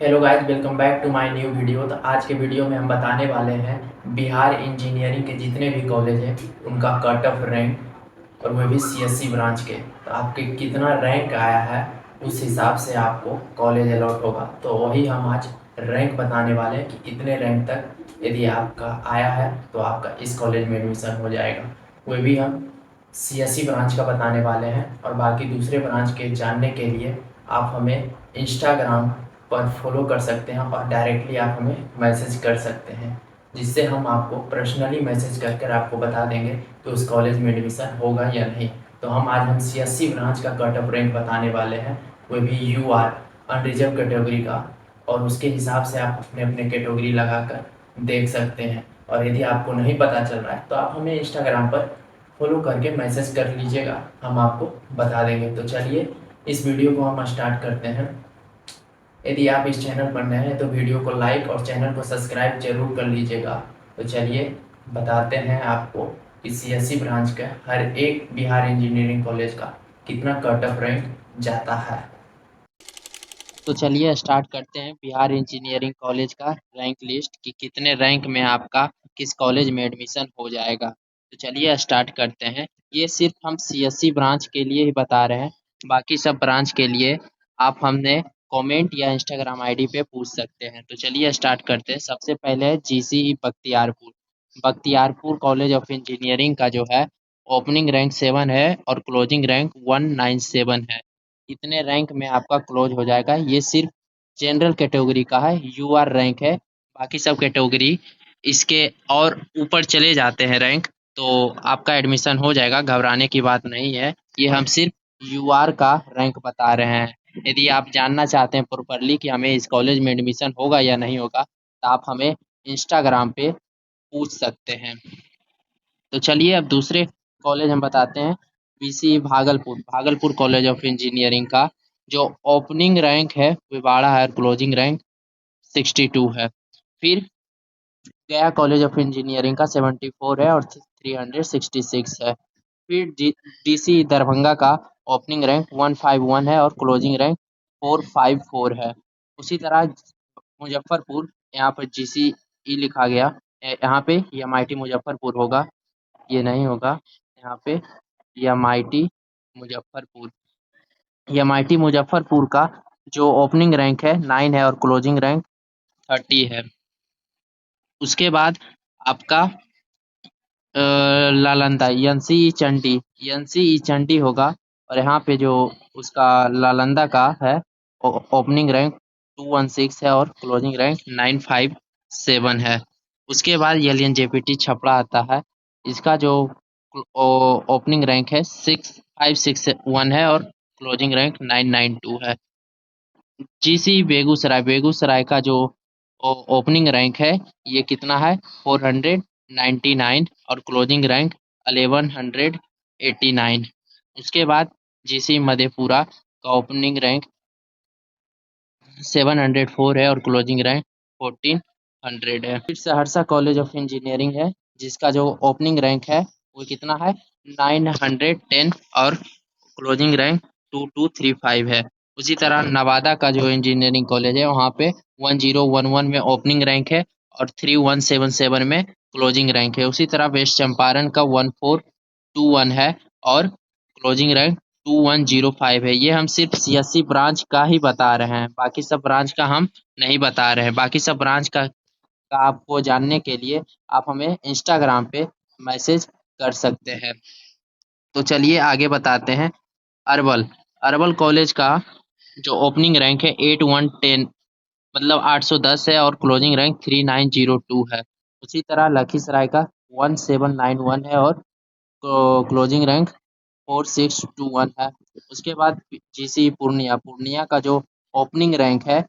Hello guys, welcome back to my new video. तो आज के वीडियो में हम बताने वाले हैं बिहार इंजीनियरिंग के जितने भी कॉलेज हैं उनका कट ऑफ रैंक, और वह भी सीएससी ब्रांच के। तो आपके कितना रैंक आया है उस हिसाब से आपको कॉलेज अलॉट होगा। तो वही हम आज रैंक बताने वाले हैं कि इतने रैंक तक यदि आपका आया है तो आपका इस कॉलेज में एडमिशन हो जाएगा। वह भी हम सीएससी ब्रांच का बताने वाले हैं, और बाकी दूसरे ब्रांच के जानने के लिए आप हमें इंस्टाग्राम पर फॉलो कर सकते हैं और डायरेक्टली आप हमें मैसेज कर सकते हैं, जिससे हम आपको पर्सनली मैसेज कर कर आपको बता देंगे कि उस कॉलेज में एडमिशन होगा या नहीं। तो हम सीएससी ब्रांच का कट ऑफ रैंक बताने वाले हैं, वो भी यूआर अनरिजर्व कैटेगरी का, और उसके हिसाब से आप अपने अपने कैटेगरी लगाकर देख सकते हैं। और यदि आपको नहीं पता चल रहा है तो आप हमें इंस्टाग्राम पर फॉलो करके मैसेज कर लीजिएगा, हम आपको बता देंगे। तो चलिए इस वीडियो को हम स्टार्ट करते हैं। यदि आप इस चैनल पर नए हैं तो वीडियो को लाइक और चैनल को सब्सक्राइब जरूर कर लीजिएगा। तो चलिए बताते हैं आपको कि सीएससी ब्रांच का हर एक बिहार इंजीनियरिंग कॉलेज का कितना कट ऑफ रैंक जाता है। तो चलिए स्टार्ट करते हैं बिहार इंजीनियरिंग कॉलेज का रैंक लिस्ट कि कितने रैंक में आपका किस कॉलेज में एडमिशन हो जाएगा। तो चलिए स्टार्ट करते हैं। ये सिर्फ हम सीएससी ब्रांच के लिए ही बता रहे हैं, बाकी सब ब्रांच के लिए आप हमने कमेंट या इंस्टाग्राम आईडी पे पूछ सकते हैं। तो चलिए स्टार्ट करते हैं। सबसे पहले है GCE Bakhtiyarpur. Bakhtiyarpur college of engineering का जो है ओपनिंग रैंक 7 है और क्लोजिंग रैंक 197 है। कितने रैंक में आपका क्लोज हो जाएगा, ये सिर्फ जनरल कैटेगरी का है, यूआर रैंक है। बाकी सब कैटेगरी इसके और ऊपर चले जाते हैं रैंक, तो आपका एडमिशन हो जाएगा, घबराने की बात नहीं है। ये हम सिर्फ यूआर का रैंक बता रहे हैं। यदि आप जानना चाहते हैं प्रॉपरली कि हमें इस कॉलेज में एडमिशन होगा या नहीं होगा, तो आप हमें इंस्टाग्राम पे पूछ सकते हैं। तो चलिए अब दूसरे कॉलेज हम बताते हैं। BC Bhagalpur, Bhagalpur college of engineering का जो ओपनिंग रैंक है वो 12 है और क्लोजिंग रैंक 62 है। फिर गया कॉलेज ऑफ इंजीनियरिंग का 74 है और 366 है। फिर डीसी दरभंगा का ओपनिंग रैंक 151 है और क्लोजिंग रैंक 454 है। उसी तरह मुजफ्फरपुर, यहाँ पर जीसीई लिखा गया, यहाँ पे एमआईटी मुजफ्फरपुर होगा, ये नहीं होगा यहाँ पे। एमआईटी मुजफ्फरपुर, एमआईटी मुजफ्फरपुर का जो ओपनिंग रैंक है 9 है और क्लोजिंग रैंक 30 है। उसके बाद आपका नालंदा एनसीई चंडी होगा, और यहाँ पे जो उसका नालंदा का है ओपनिंग रैंक 216 है और क्लोजिंग रैंक 957 है। उसके बाद एलएनजेपीटी छपरा आता है, इसका जो ओपनिंग रैंक है 6561 है और क्लोजिंग रैंक 992 है। जीसी बेगूसराय, बेगूसराय का जो ओपनिंग रैंक है ये कितना है 499 और क्लोजिंग रैंक 1189। उसके बाद जीसी मधेपुरा का ओपनिंग रैंक 704 है और क्लोजिंग रैंक 1400 है। फिर सहरसा कॉलेज ऑफ इंजीनियरिंग है, जिसका जो ओपनिंग रैंक है वो कितना है 910 और क्लोजिंग रैंक 2235 है। उसी तरह नवादा का जो इंजीनियरिंग कॉलेज है वहाँ पे 1011 में ओपनिंग रैंक है और 3177 में क्लोजिंग रैंक है। उसी तरह वेस्ट चंपारण का 1421 है और क्लोजिंग रैंक 2105 है। ये हम सिर्फ सीएससी ब्रांच का ही बता रहे हैं, बाकी सब ब्रांच का हम नहीं बता रहे हैं। बाकी सब ब्रांच का आपको जानने के लिए आप हमें इंस्टाग्राम पे मैसेज कर सकते हैं। तो चलिए आगे बताते हैं। अरवल, अरवल कॉलेज का जो ओपनिंग रैंक है 8110, मतलब 810 है और क्लोजिंग रैंक 3902 है। उसी तरह लखीसराय का 1791 है और क्लोजिंग रैंक 4621 है। उसके बाद जीसी पूर्णिया, पूर्णिया का जो ओपनिंग रैंक है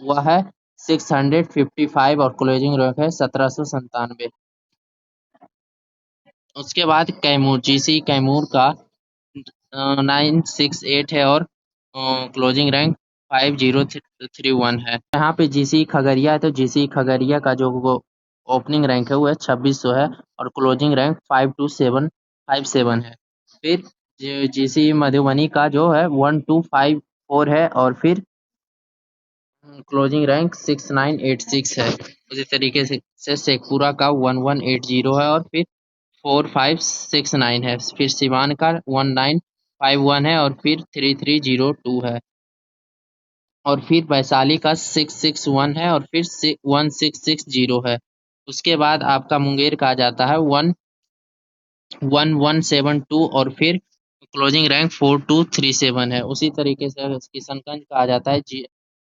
वह है 655 और क्लोजिंग रैंक है 1797। उसके बाद कैमूर, जीसी कैमूर का 968 है और क्लोजिंग रैंक 5031 है। यहाँ पे जीसी खगड़िया है, तो जीसी खगड़िया का जो वो ओपनिंग रैंक है वो है 2600 है और क्लोजिंग रैंक 5257 है। फिर जीसी मधुबनी का जो है 1254 है और फिर क्लोजिंग रैंक 6986 है। उसी तरीके से शेखपुरा का 1180 है और फिर 4569 है। फिर सिवान का 1951 है और फिर 3302 है। और फिर वैशाली का 661 है और फिर 1660 है। उसके बाद आपका मुंगेर का आ जाता है 1172 और फिर क्लोजिंग रैंक 4237 है। उसी तरीके से किशनगंज का आ जाता है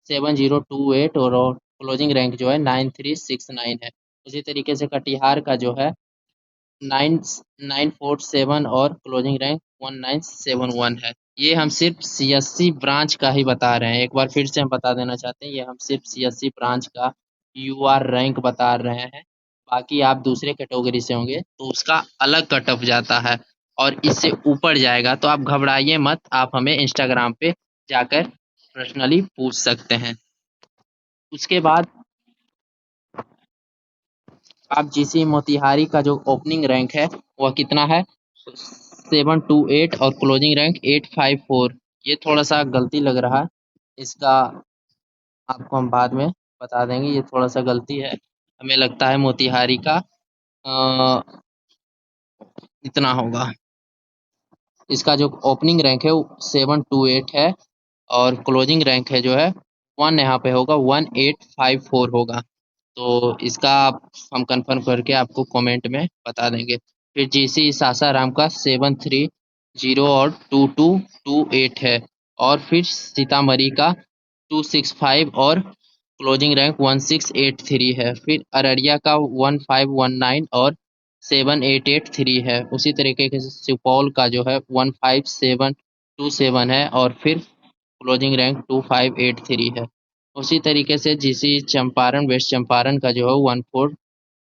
7028 और क्लोजिंग रैंक जो है 9369 है। उसी तरीके से कटिहार का जो है 9947 और क्लोजिंग रैंक 1971 है। ये हम सिर्फ सीएससी ब्रांच का ही बता रहे हैं। एक बार फिर से हम बता देना चाहते हैं, ये हम सिर्फ सीएससी ब्रांच का यूआर रैंक बता रहे हैं। बाकी आप दूसरे कैटेगरी से होंगे तो उसका अलग कट ऑफ जाता है और इससे ऊपर जाएगा तो आप घबराइए मत, आप हमें इंस्टाग्राम पे जाकर पर्सनली पूछ सकते हैं। उसके बाद आप जीसी मोतिहारी का जो ओपनिंग रैंक है वह कितना है 728 और क्लोजिंग रैंक 854। ये थोड़ा सा गलती लग रहा है, इसका आपको हम बाद में बता देंगे। ये थोड़ा सा गलती है, हमें लगता है मोतिहारी का इतना होगा। इसका जो ओपनिंग रैंक है वो 728 है और क्लोजिंग रैंक है जो है 1 यहाँ पे होगा 1854 होगा। तो इसका हम कंफर्म करके आपको कमेंट में बता देंगे। फिर जीसी सासाराम का 730 और 2228 है और फिर सीतामढ़ी का 265 और क्लोजिंग रैंक 1683 है। फिर अररिया का 1519 और 7883 है। उसी तरीके से सुपौल का जो है 15727 है और फिर क्लोजिंग रैंक 2583 है। उसी तरीके से जीसी चंपारण वेस्ट चंपारण का जो है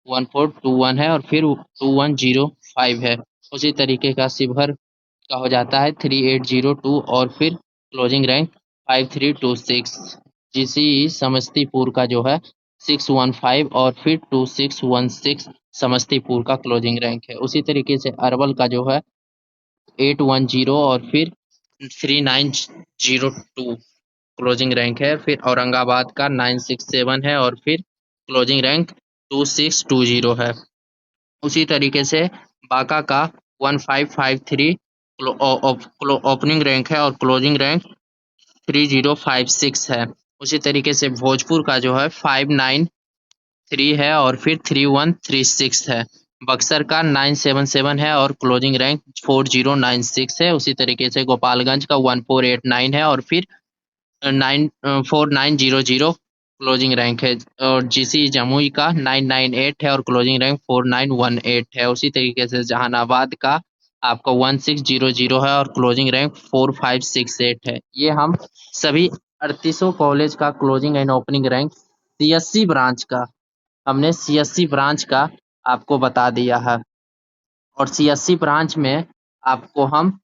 1421 है और फिर 2105 है। उसी तरीके का शिवहर का हो जाता है 3802 और फिर क्लोजिंग रैंक 5326। जीसी समस्तीपुर का जो है 615 और फिर 2616 समस्तीपुर का क्लोजिंग रैंक है। उसी तरीके से अरवल का जो है 810 और फिर 3902 क्लोजिंग रैंक है। फिर औरंगाबाद का 967 है और फिर क्लोजिंग रैंक 2620 है। उसी तरीके से बांका का 1553 ओपनिंग रैंक है और क्लोजिंग रैंक 3056 है। उसी तरीके से भोजपुर का जो है 593 है और फिर 3136 है। बक्सर का 977 है और क्लोजिंग रैंक 4096 है। उसी तरीके से गोपालगंज का 1489 है और फिर 4900 क्लोजिंग रैंक है। और जीसी जमुई का 998 है और क्लोजिंग रैंक 4918 है। उसी तरीके से जहानाबाद का आपका 1600 है और क्लोजिंग रैंक 4568 है। ये हम सभी 38 कॉलेज का closing and opening rank CSC branch का, हमने सीएससी ब्रांच का आपको बता दिया है। और सीएससी ब्रांच में आपको हम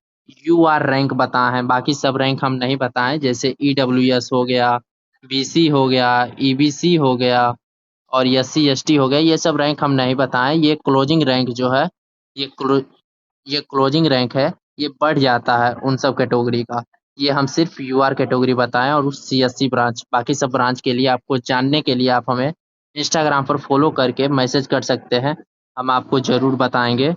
यूआर रैंक बताए हैं, बाकी सब रैंक हम नहीं बताए। जैसे ईडब्ल्यूएस हो गया, बीसी हो गया, ईबीसी हो गया और एससी एसटी हो गया, ये सब रैंक हम नहीं बताए। ये क्लोजिंग रैंक जो है, ये क्लो ये क्लोजिंग रैंक है, ये बढ़ जाता है उन सब कैटेगरी का। ये हम सिर्फ यूआर कैटेगरी बताएं और उस सीएससी ब्रांच, बाकी सब ब्रांच के लिए आपको जानने के लिए आप हमें इंस्टाग्राम पर फॉलो करके मैसेज कर सकते हैं, हम आपको ज़रूर बताएंगे।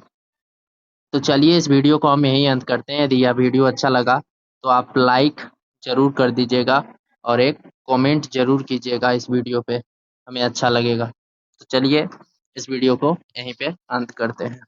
तो चलिए इस वीडियो को हम यहीं अंत करते हैं। यदि यह वीडियो अच्छा लगा तो आप लाइक ज़रूर कर दीजिएगा और एक कमेंट ज़रूर कीजिएगा इस वीडियो पे, हमें अच्छा लगेगा। तो चलिए इस वीडियो को यहीं पे अंत करते हैं।